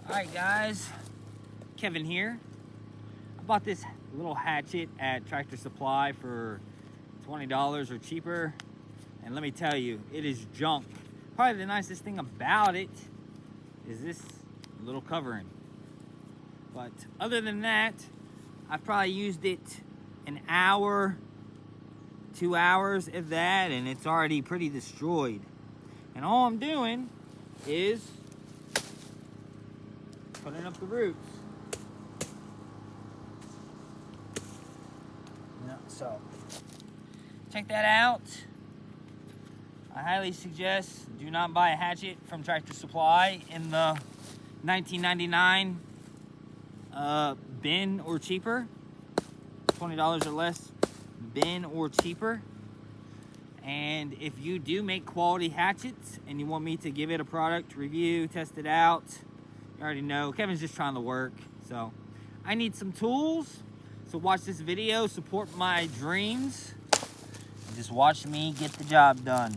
Alright guys, Kevin here. I bought this little hatchet at Tractor Supply for $20 or cheaper. And let me tell you, it is junk. Probably the nicest thing about it is this little covering. But other than that, I've probably used it an hour, 2 hours, if that, and it's already pretty destroyed. And all I'm doing is putting up the roots. Yeah, so check that out. I highly suggest do not buy a hatchet from Tractor Supply in the $19.99 bin or cheaper. $20 or less bin or cheaper. And if you do make quality hatchets and you want me to give it a product review, test it out, you already know Kevin's just trying to work. So I need some tools. So watch this video, support my dreams, and just watch me get the job done.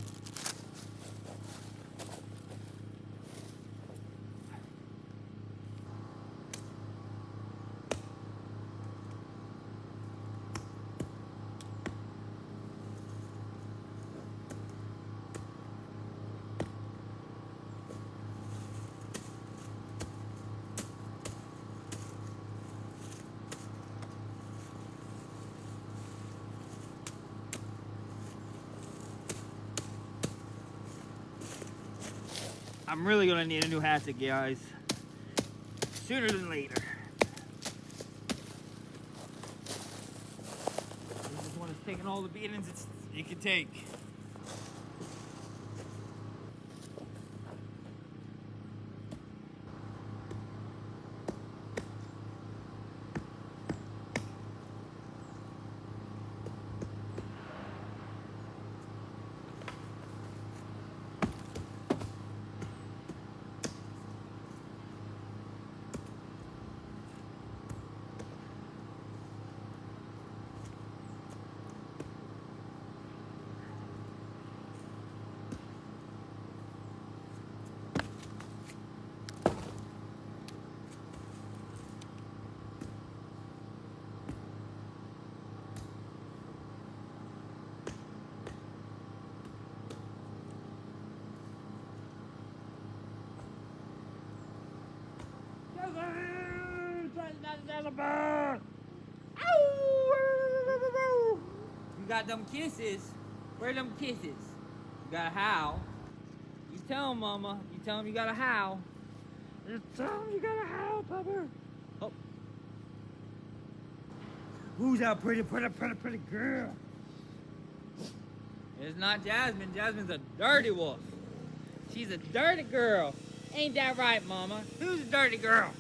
I'm really gonna need a new hatchet, guys. Sooner than later. This one is taking all the beatings it can take. You got them kisses. Where them kisses? You gotta howl. You tell him, mama. You tell him you gotta howl. You tell him you gotta howl, Pupper. Oh. Who's that pretty girl? It's not Jasmine. Jasmine's a dirty wolf. She's a dirty girl. Ain't that right, mama? Who's a dirty girl?